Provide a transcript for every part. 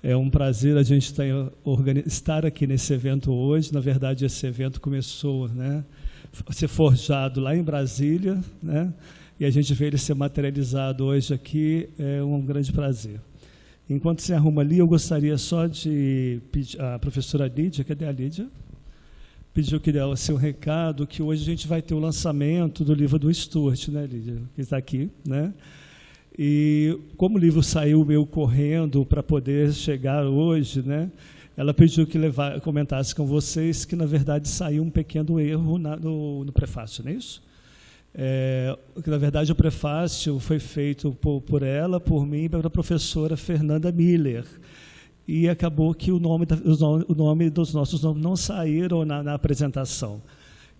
É um prazer a gente estar aqui nesse evento hoje. Na verdade, esse evento começou, né, a ser forjado lá em Brasília, né, e a gente vê ele ser materializado hoje aqui. É um grande prazer. Enquanto se arruma ali, eu gostaria só de pedir a professora Lídia, cadê a Lídia? Pediu que desse um recado, que hoje a gente vai ter o lançamento do livro do Stuart, né, Lídia, que está aqui, né? E como o livro saiu meio correndo para poder chegar hoje, né, ela pediu que comentasse com vocês que, na verdade, saiu um pequeno erro no prefácio, não é isso? Que, na verdade, o prefácio foi feito por ela, por mim e pela professora Fernanda Miller. E acabou que o nome dos nossos nomes não saíram na apresentação.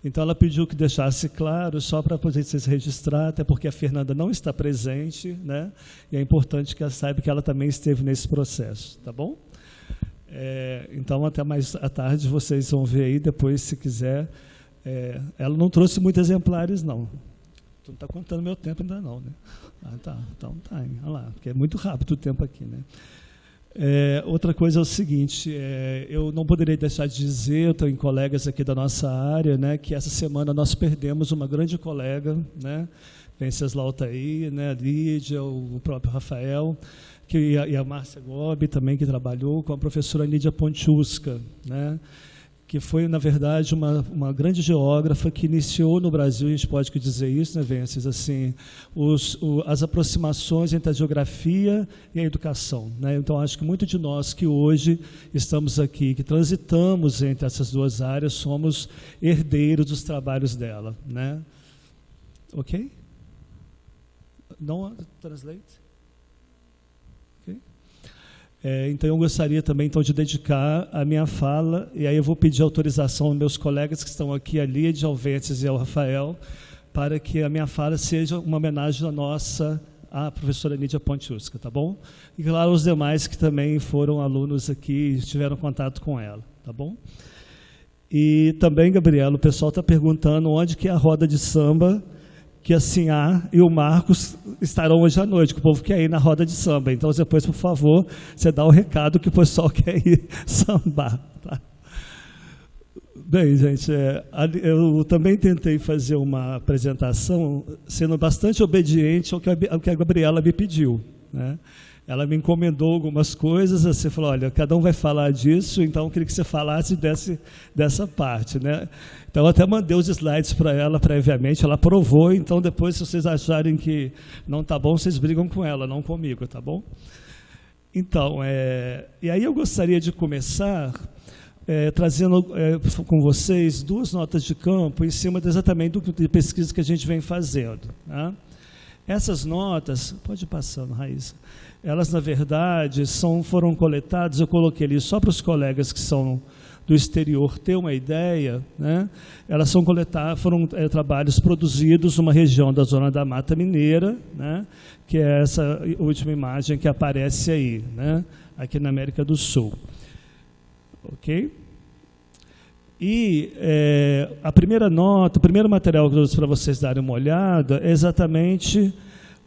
Então, ela pediu que deixasse claro, só para poder se registrar, até porque a Fernanda não está presente, né? E é importante que ela saiba que ela também esteve nesse processo, tá bom? Então, até mais à tarde, vocês vão ver aí, depois, se quiser. Ela não trouxe muitos exemplares, não. Tu não está contando meu tempo ainda não, né? Ah, tá. Então, tá. Olha lá, porque é muito rápido o tempo aqui, né? Outra coisa é o seguinte, eu não poderia deixar de dizer, eu tenho colegas aqui da nossa área, né, que essa semana nós perdemos uma grande colega, né, Venceslau está aí, né, a Lídia, o próprio Rafael, e a Márcia Gobi também, que trabalhou com a professora Nídia Pontiuska, né, que foi, na verdade, uma grande geógrafa que iniciou no Brasil, a gente pode dizer isso, né, Vences, assim, as aproximações entre a geografia e a educação, né? Então, acho que muito de nós que hoje estamos aqui, que transitamos entre essas duas áreas, somos herdeiros dos trabalhos dela, né? Ok? Não translate? Então, eu gostaria também então, de dedicar a minha fala, e aí eu vou pedir autorização aos meus colegas que estão aqui, a Lídia, ao Vences e ao Rafael, para que a minha fala seja uma homenagem à professora Nídia Pontiuska, tá bom? E, claro, os demais que também foram alunos aqui e tiveram contato com ela, tá bom? E também, Gabriela, o pessoal está perguntando onde que é a roda de samba, que a Sinhá e o Marcos estarão hoje à noite, que o povo quer ir na roda de samba. Então, depois, por favor, você dá o recado que o pessoal quer ir sambar. Tá? Bem, gente, eu também tentei fazer uma apresentação sendo bastante obediente ao que a Gabriela me pediu, né? Ela me encomendou algumas coisas, você falou, olha, cada um vai falar disso, então eu queria que você falasse dessa parte, né? Então, eu até mandei os slides para ela previamente, ela aprovou, então depois, se vocês acharem que não está bom, vocês brigam com ela, não comigo, tá bom? Então, e aí eu gostaria de começar trazendo com vocês duas notas de campo em cima exatamente de pesquisa que a gente vem fazendo, tá? Essas notas, pode ir passando, Raíssa, elas, na verdade, foram coletadas, eu coloquei ali só para os colegas que são do exterior ter uma ideia, né? Elas foram trabalhos produzidos numa região da Zona da Mata Mineira, né? Que é essa última imagem que aparece aí, né? Aqui na América do Sul. Ok? E a primeira nota, o primeiro material que eu trouxe para vocês darem uma olhada é exatamente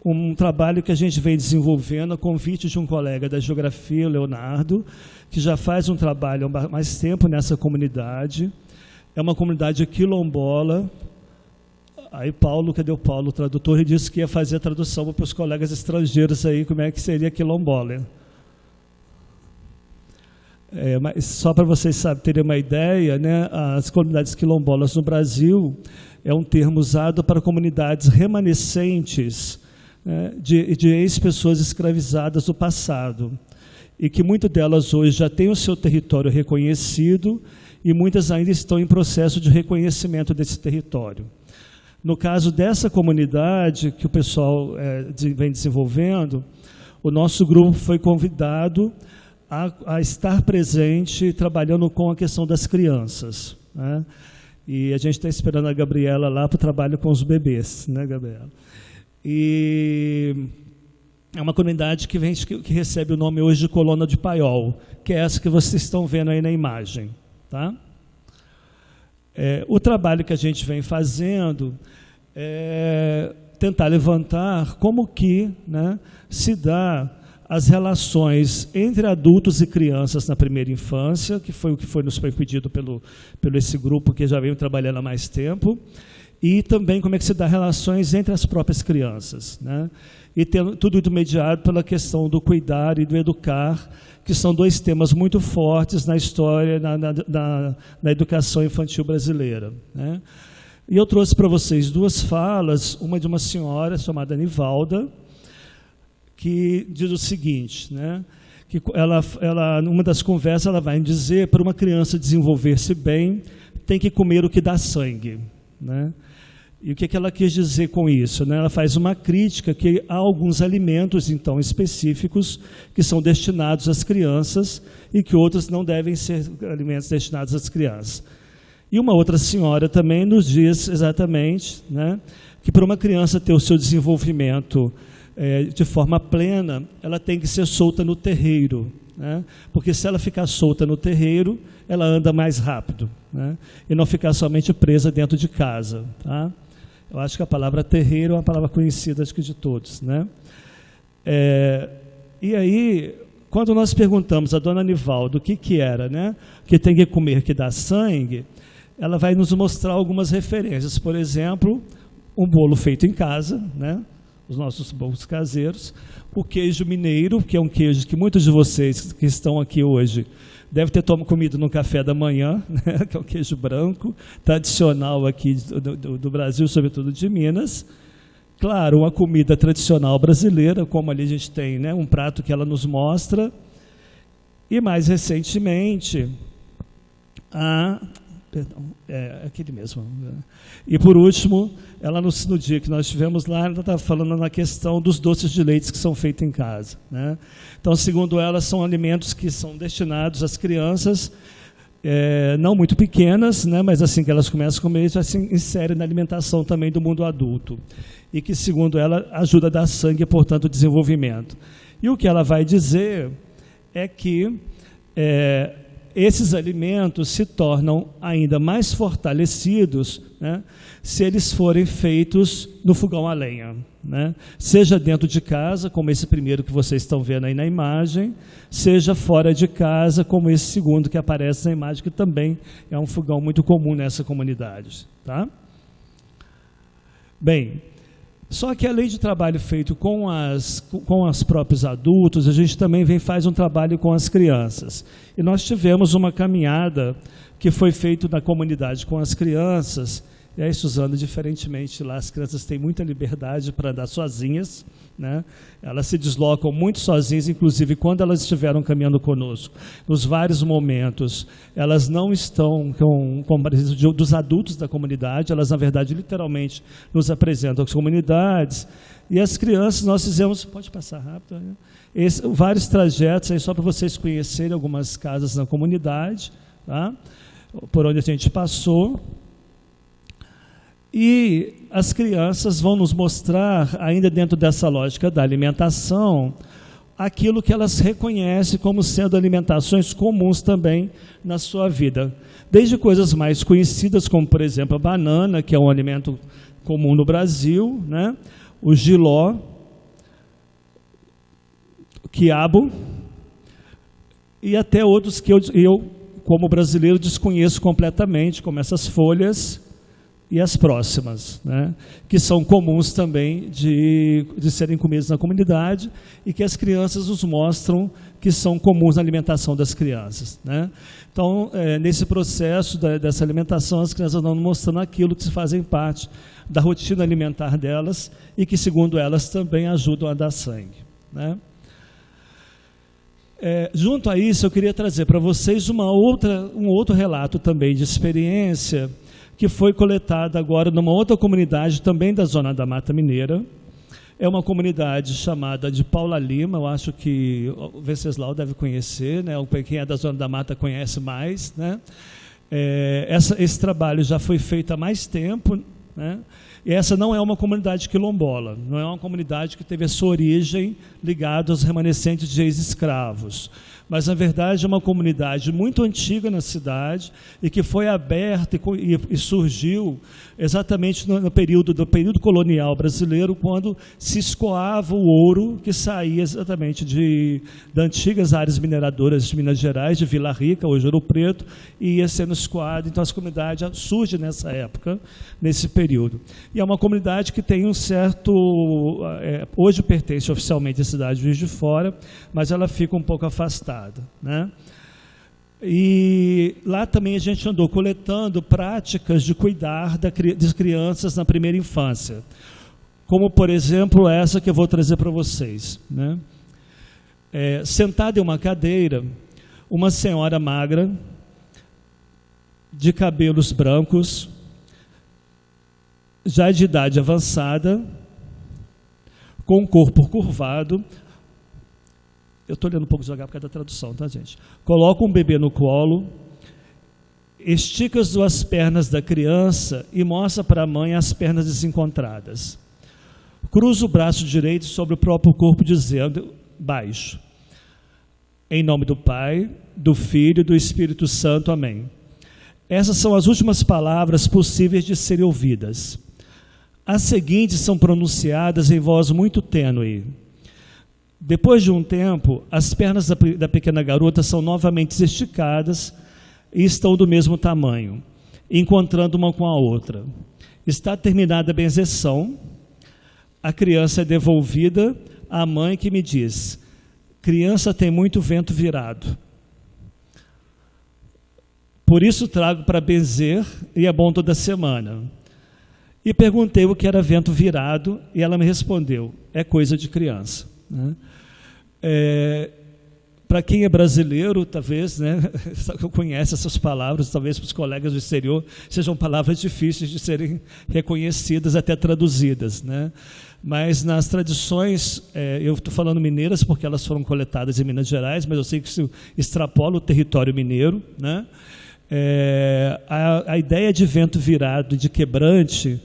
um trabalho que a gente vem desenvolvendo a convite de um colega da Geografia, o Leonardo, que já faz um trabalho há mais tempo nessa comunidade. É uma comunidade quilombola. Aí Paulo, cadê o Paulo, o tradutor, ele disse que ia fazer a tradução para os colegas estrangeiros aí, como é que seria quilombola. Mas só para vocês terem uma ideia, né, as comunidades quilombolas no Brasil é um termo usado para comunidades remanescentes, né, de ex-pessoas escravizadas do passado, e que muitas delas hoje já têm o seu território reconhecido e muitas ainda estão em processo de reconhecimento desse território. No caso dessa comunidade que o pessoal vem desenvolvendo, o nosso grupo foi convidado a estar presente trabalhando com a questão das crianças, né? E a gente está esperando a Gabriela lá para o trabalho com os bebês, né, Gabriela? E é uma comunidade que recebe o nome hoje de Colônia de Paiol, que é essa que vocês estão vendo aí na imagem, tá? O trabalho que a gente vem fazendo é tentar levantar como que, né, se dá as relações entre adultos e crianças na primeira infância, que foi o que nos foi pedido pelo esse grupo que já veio trabalhando há mais tempo, e também como é que se dá relações entre as próprias crianças, né? E tudo mediado pela questão do cuidar e do educar, que são dois temas muito fortes na história, na educação infantil brasileira, né? E eu trouxe para vocês duas falas, uma de uma senhora chamada Nivalda, que diz o seguinte, né? Que ela, numa das conversas, ela vai dizer, para uma criança desenvolver-se bem, tem que comer o que dá sangue, né? E o que ela quis dizer com isso, né? Ela faz uma crítica que há alguns alimentos, então, específicos que são destinados às crianças e que outros não devem ser alimentos destinados às crianças. E uma outra senhora também nos diz exatamente, né, que para uma criança ter o seu desenvolvimento de forma plena, ela tem que ser solta no terreiro, né? Porque se ela ficar solta no terreiro, ela anda mais rápido, né? E não ficar somente presa dentro de casa, tá? Eu acho que a palavra terreiro é uma palavra conhecida, acho que de todos, né? E aí, quando nós perguntamos a dona Nivalda o que era, né, que tem que comer que dá sangue, ela vai nos mostrar algumas referências. Por exemplo, um bolo feito em casa, né, os nossos bolos caseiros, o queijo mineiro, que é um queijo que muitos de vocês que estão aqui hoje devem ter comido no café da manhã, né, que é o queijo branco, tradicional aqui do Brasil, sobretudo de Minas. Claro, uma comida tradicional brasileira, como ali a gente tem, né, um prato que ela nos mostra. E mais recentemente, aquele mesmo. E por último, ela no dia que nós estivemos lá, ela estava falando na questão dos doces de leite que são feitos em casa, né? Então, segundo ela, são alimentos que são destinados às crianças, não muito pequenas, né, mas assim que elas começam a comer, já se insere na alimentação também do mundo adulto. E que, segundo ela, ajuda a dar sangue e, portanto, o desenvolvimento. E o que ela vai dizer é que esses alimentos se tornam ainda mais fortalecidos, né, se eles forem feitos no fogão a lenha, né? Seja dentro de casa, como esse primeiro que vocês estão vendo aí na imagem, seja fora de casa, como esse segundo que aparece na imagem, que também é um fogão muito comum nessa comunidade, tá? Bem, só que além de trabalho feito com os próprios adultos, a gente também faz um trabalho com as crianças. E nós tivemos uma caminhada que foi feita na comunidade com as crianças. E aí, Suzana, diferentemente lá, as crianças têm muita liberdade para andar sozinhas, né? Elas se deslocam muito sozinhas, inclusive quando elas estiveram caminhando conosco. Nos vários momentos, elas não estão com a presença dos adultos da comunidade, elas, na verdade, literalmente nos apresentam as comunidades. E as crianças, nós fizemos, pode passar rápido, né? Vários trajetos aí só para vocês conhecerem algumas casas na comunidade, tá? Por onde a gente passou. E as crianças vão nos mostrar, ainda dentro dessa lógica da alimentação, aquilo que elas reconhecem como sendo alimentações comuns também na sua vida. Desde coisas mais conhecidas, como, por exemplo, a banana, que é um alimento comum no Brasil, né? O jiló, o quiabo, e até outros que eu, como brasileiro, desconheço completamente, como essas folhas e as próximas, né, que são comuns também de serem comidas na comunidade e que as crianças nos mostram que são comuns na alimentação das crianças, né? Então, nesse processo dessa alimentação, as crianças vão mostrando aquilo que fazem parte da rotina alimentar delas e que, segundo elas, também ajudam a dar sangue, né? Junto a isso, eu queria trazer para vocês um outro relato também de experiência que foi coletada agora numa outra comunidade também da Zona da Mata Mineira. É uma comunidade chamada de Paula Lima, eu acho que o Venceslau deve conhecer, né? Quem é da Zona da Mata conhece mais, né? Esse trabalho já foi feito há mais tempo, né? E essa não é uma comunidade quilombola, não é uma comunidade que teve a sua origem ligada aos remanescentes de ex-escravos. mas na verdade é uma comunidade muito antiga na cidade e que foi aberta e surgiu exatamente no período colonial brasileiro, quando se escoava o ouro que saía exatamente das antigas áreas mineradoras de Minas Gerais, de Vila Rica, hoje Ouro Preto, e ia sendo escoado. Então, essa comunidade surge nessa época, nesse período. E é uma comunidade que tem um certo... hoje pertence oficialmente à cidade de Juiz de Fora, mas ela fica um pouco afastada, né? E lá também a gente andou coletando práticas de cuidar das crianças na primeira infância, como, por exemplo, essa que eu vou trazer para vocês, né? Sentada em uma cadeira, uma senhora magra, de cabelos brancos, já de idade avançada, com o corpo curvado. Eu estou olhando um pouco devagar por causa da tradução, tá, gente? Coloca um bebê no colo, estica as duas pernas da criança e mostra para a mãe as pernas desencontradas. Cruza o braço direito sobre o próprio corpo, dizendo, baixo: em nome do Pai, do Filho e do Espírito Santo. Amém. Essas são as últimas palavras possíveis de serem ouvidas. As seguintes são pronunciadas em voz muito tênue. Depois de um tempo, as pernas da pequena garota são novamente esticadas e estão do mesmo tamanho, encontrando uma com a outra. Está terminada a benzeção, a criança é devolvida à mãe, que me diz: criança tem muito vento virado. Por isso trago para benzer e é bom toda semana. E perguntei o que era vento virado e ela me respondeu: é coisa de criança, né? Para quem é brasileiro, talvez, né, conhece essas palavras, talvez para os colegas do exterior sejam palavras difíceis de serem reconhecidas, até traduzidas, né? Mas nas tradições, eu estou falando mineiras porque elas foram coletadas em Minas Gerais, mas eu sei que isso extrapola o território mineiro, né? A ideia de vento virado, de quebrante,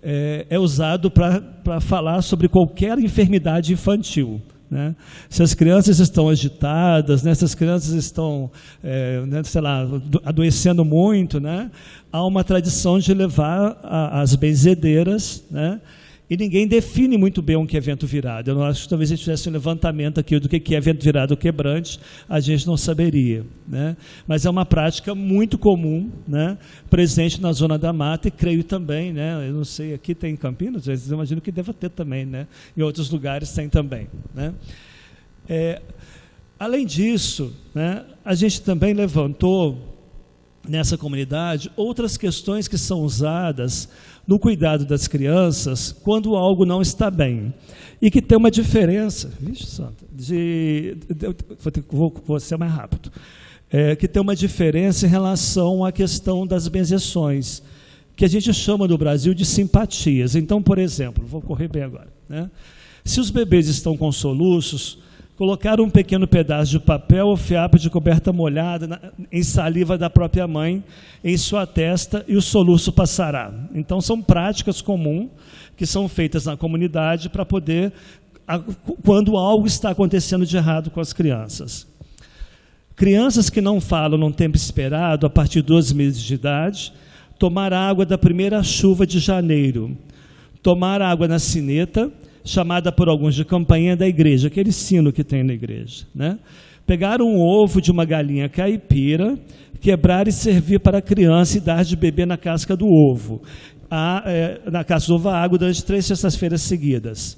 é usado para falar sobre qualquer enfermidade infantil, né? Se as crianças estão agitadas, né, se as crianças estão, né, sei lá, adoecendo muito, né, há uma tradição de levar as benzedeiras, né, e ninguém define muito bem o que é vento virado. Eu não acho que talvez a gente fizesse um levantamento aqui do que é vento virado ou quebrante, a gente não saberia, né? Mas é uma prática muito comum, né, presente na Zona da Mata, e creio também, né, eu não sei, aqui tem em Campinas, eu imagino que deva ter também, né, em outros lugares tem também, né? Além disso, né, a gente também levantou nessa comunidade outras questões que são usadas no cuidado das crianças quando algo não está bem, e que tem uma diferença, vou ser mais rápido, que tem uma diferença em relação à questão das benzeções, que a gente chama no Brasil de simpatias. Então, por exemplo, vou correr bem agora, né? Se os bebês estão com soluços, colocar um pequeno pedaço de papel ou fiapo de coberta molhada em saliva da própria mãe em sua testa e o soluço passará. Então, são práticas comuns que são feitas na comunidade para poder, quando algo está acontecendo de errado com as crianças. Crianças que não falam num tempo esperado, a partir de 12 meses de idade, tomar água da primeira chuva de janeiro, tomar água na sineta, chamada por alguns de campainha da igreja, aquele sino que tem na igreja, né? Pegar um ovo de uma galinha caipira, quebrar e servir para a criança e dar de beber na casca do ovo. Na casca do ovo a água durante 3 sextas-feiras seguidas.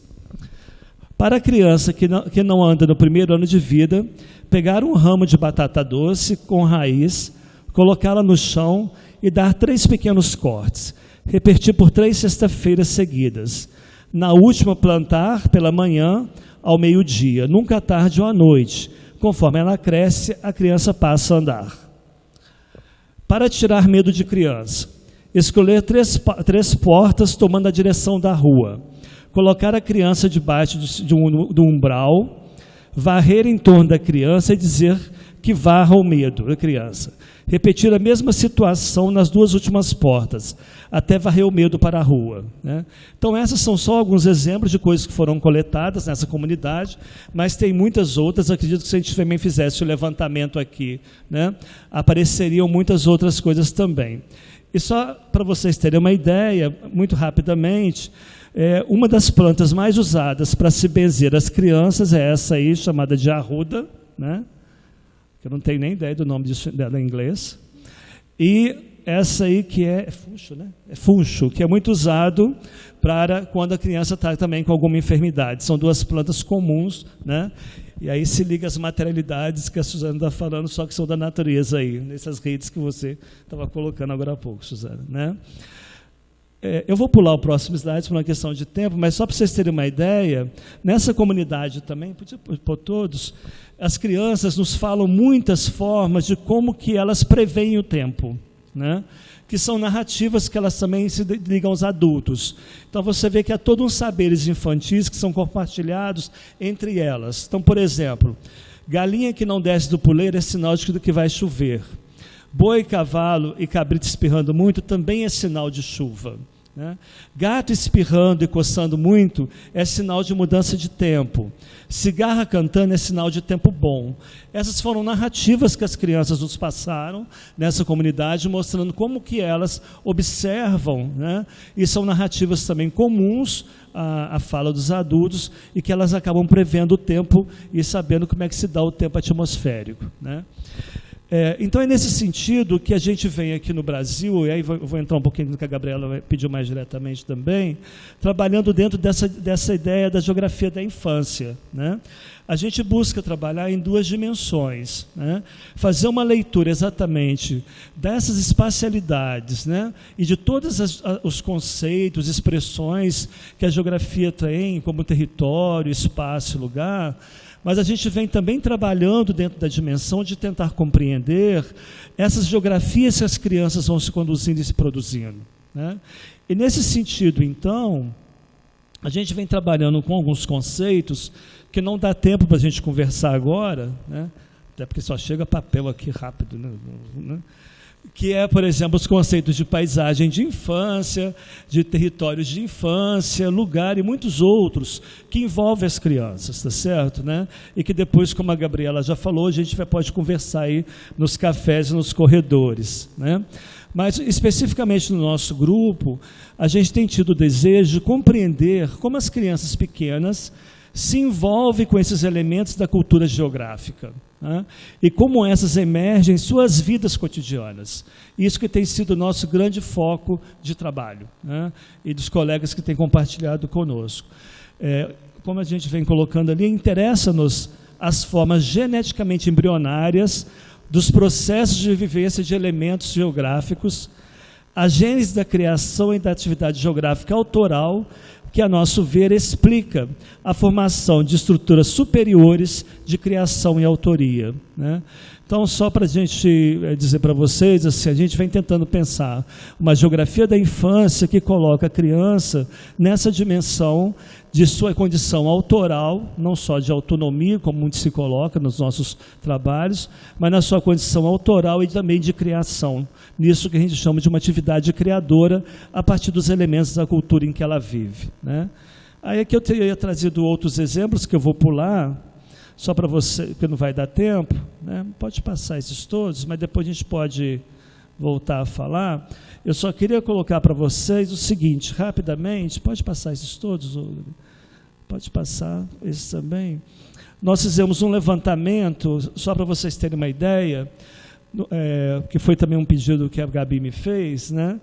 Para a criança que não anda no primeiro ano de vida, pegar um ramo de batata doce com raiz, colocá-la no chão e dar 3 pequenos cortes. Repetir por 3 sextas-feiras seguidas. Na última, plantar pela manhã ao meio-dia, nunca à tarde ou à noite. Conforme ela cresce, a criança passa a andar. Para tirar medo de criança, escolher 3 portas tomando a direção da rua. Colocar a criança debaixo do umbral, varrer em torno da criança e dizer que varra o medo da criança. Repetir a mesma situação nas 2 últimas portas, até varrer o medo para a rua, né? Então, essas são só alguns exemplos de coisas que foram coletadas nessa comunidade, mas tem muitas outras. Acredito que se a gente também fizesse o levantamento aqui, né, apareceriam muitas outras coisas também. E só para vocês terem uma ideia, muito rapidamente, uma das plantas mais usadas para se benzer as crianças é essa aí, chamada de arruda, né? Eu não tenho nem ideia do nome dela em inglês. E essa aí que é funcho, né? É funcho, que é muito usado para quando a criança está também com alguma enfermidade. São 2 plantas comuns, né? E aí se liga as materialidades que a Suzana está falando, só que são da natureza aí, nessas redes que você estava colocando agora há pouco, Suzana, né? Eu vou pular o próximo slide por uma questão de tempo, mas só para vocês terem uma ideia, nessa comunidade também, podia pôr todos, as crianças nos falam muitas formas de como que elas preveem o tempo, né? Que são narrativas que elas também se ligam aos adultos. Então você vê que há todos uns saberes infantis que são compartilhados entre elas. Então, por exemplo, galinha que não desce do puleiro é sinal de que vai chover. Boi, cavalo e cabrito espirrando muito também é sinal de chuva, né? Gato espirrando e coçando muito é sinal de mudança de tempo. Cigarra cantando é sinal de tempo bom. Essas foram narrativas que as crianças nos passaram nessa comunidade, mostrando como que elas observam, né? E são narrativas também comuns à fala dos adultos e que elas acabam prevendo o tempo e sabendo como é que se dá o tempo atmosférico, né? Então é nesse sentido que a gente vem aqui no Brasil, e aí vou entrar um pouquinho no que a Gabriela pediu mais diretamente também, trabalhando dentro dessa ideia da geografia da infância, né? A gente busca trabalhar em 2 dimensões, né? Fazer uma leitura exatamente dessas espacialidades, né? E de todos os conceitos, expressões que a geografia tem, como território, espaço, lugar. Mas a gente vem também trabalhando dentro da dimensão de tentar compreender essas geografias que as crianças vão se conduzindo e se produzindo, né? E nesse sentido, então, a gente vem trabalhando com alguns conceitos que não dá tempo para a gente conversar agora, né? Até porque só chega papel aqui rápido, né? Que é, por exemplo, os conceitos de paisagem de infância, de territórios de infância, lugar e muitos outros que envolvem as crianças, tá certo, né? E que depois, como a Gabriela já falou, a gente pode conversar aí nos cafés e nos corredores, né? Mas, especificamente no nosso grupo, a gente tem tido o desejo de compreender como as crianças pequenas se envolvem com esses elementos da cultura geográfica, né? E como essas emergem em suas vidas cotidianas. Isso que tem sido o nosso grande foco de trabalho, né? E dos colegas que têm compartilhado conosco. Como a gente vem colocando ali, interessa-nos as formas geneticamente embrionárias dos processos de vivência de elementos geográficos, a gênese da criação e da atividade geográfica autoral, que, a nosso ver, explica a formação de estruturas superiores de criação e autoria, né? Então, só para a gente dizer para vocês, assim, a gente vem tentando pensar uma geografia da infância que coloca a criança nessa dimensão de sua condição autoral, não só de autonomia, como muito se coloca nos nossos trabalhos, mas na sua condição autoral e também de criação, nisso que a gente chama de uma atividade criadora a partir dos elementos da cultura em que ela vive, né? Aí é que eu teria trazido outros exemplos que eu vou pular, só para você, porque não vai dar tempo, né? Pode passar esses todos, mas depois a gente pode voltar a falar. Eu só queria colocar para vocês o seguinte, rapidamente, pode passar esses todos? Pode passar esses também. Nós fizemos um levantamento, só para vocês terem uma ideia, que foi também um pedido que a Gabi me fez, né?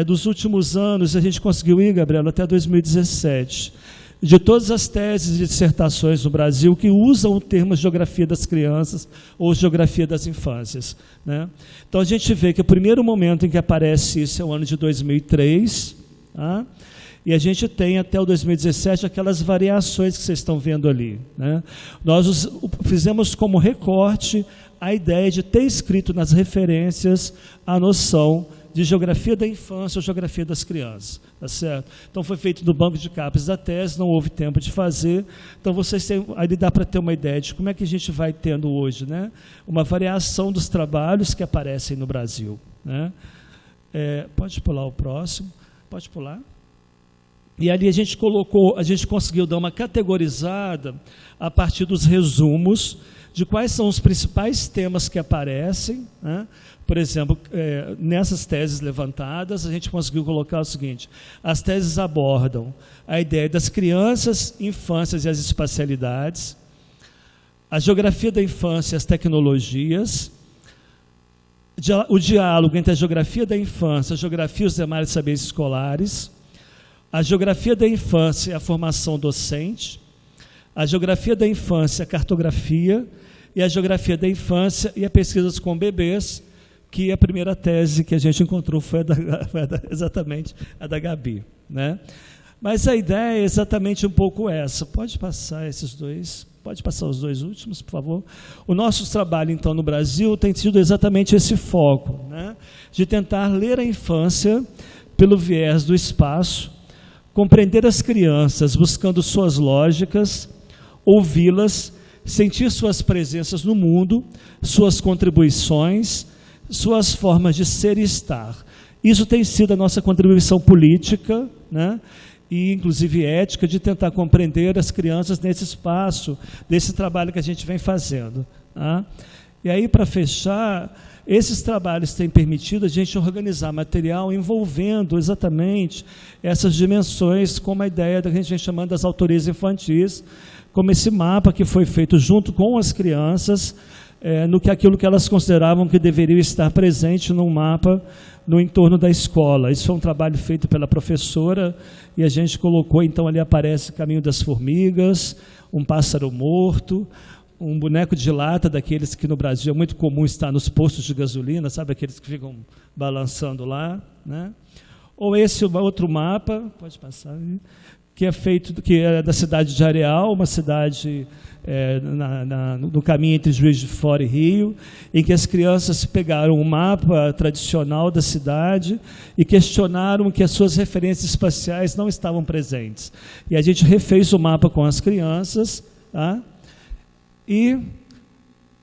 Dos últimos anos, a gente conseguiu ir, Gabriela, até 2017, de todas as teses e dissertações no Brasil que usam o termo geografia das crianças ou geografia das infâncias, né? Então, a gente vê que o primeiro momento em que aparece isso é o ano de 2003, tá? E a gente tem até o 2017 aquelas variações que vocês estão vendo ali, né? Nós fizemos como recorte a ideia de ter escrito nas referências a noção de geografia da infância ou geografia das crianças, tá certo? Então foi feito no banco de capas da tese, não houve tempo de fazer, então vocês têm, ali dá para ter uma ideia de como é que a gente vai tendo hoje, né, uma variação dos trabalhos que aparecem no Brasil, né? Pode pular o próximo, pode pular. E ali a gente conseguiu dar uma categorizada a partir dos resumos de quais são os principais temas que aparecem, né? Por exemplo, nessas teses levantadas, a gente conseguiu colocar o seguinte: as teses abordam a ideia das crianças, infâncias e as espacialidades, a geografia da infância e as tecnologias, o diálogo entre a geografia da infância, a geografia e os demais saberes escolares, a geografia da infância e a formação docente, a geografia da infância, a cartografia, e a geografia da infância e a pesquisas com bebês, que a primeira tese que a gente encontrou foi exatamente a da Gabi, né? Mas a ideia é exatamente um pouco essa. Pode passar esses dois, pode passar os dois últimos, por favor. O nosso trabalho, então, no Brasil tem sido exatamente esse foco, né? De tentar ler a infância pelo viés do espaço, compreender as crianças buscando suas lógicas, ouvi-las, sentir suas presenças no mundo, suas contribuições, suas formas de ser e estar. Isso tem sido a nossa contribuição política, né? E inclusive ética, de tentar compreender as crianças nesse espaço, desse trabalho que a gente vem fazendo, tá? E aí, para fechar, esses trabalhos têm permitido a gente organizar material envolvendo exatamente essas dimensões, como a ideia que a gente vem chamando das autorias infantis, como esse mapa que foi feito junto com as crianças, aquilo que elas consideravam que deveria estar presente num mapa no entorno da escola. Isso foi um trabalho feito pela professora e a gente colocou, então ali aparece Caminho das Formigas, um pássaro morto, um boneco de lata, daqueles que no Brasil é muito comum estar nos postos de gasolina, sabe, aqueles que ficam balançando lá, né? Ou esse outro mapa, pode passar, que é feito, que é da cidade de Areal, uma cidade no caminho entre Juiz de Fora e Rio, em que as crianças pegaram um mapa tradicional da cidade e questionaram que as suas referências espaciais não estavam presentes. E a gente refez o mapa com as crianças, tá? E,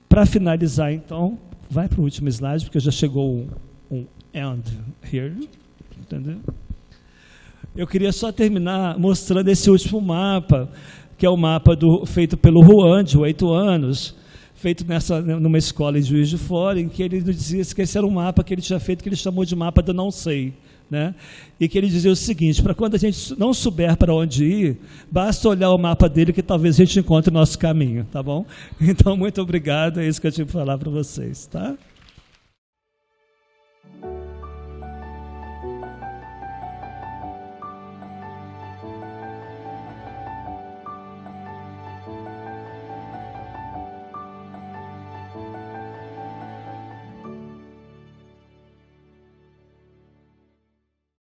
para finalizar, então, vai para o último slide, porque já chegou um end here, entendeu? Eu queria só terminar mostrando esse último mapa, que é o mapa feito pelo Juan, de 8 anos, feito numa escola em Juiz de Fora, em que ele dizia que esse era um mapa que ele tinha feito, que ele chamou de mapa do não sei, né? E que ele dizia o seguinte: para quando a gente não souber para onde ir, basta olhar o mapa dele que talvez a gente encontre o nosso caminho, tá bom? Então, muito obrigado, é isso que eu tinha para falar para vocês, tá?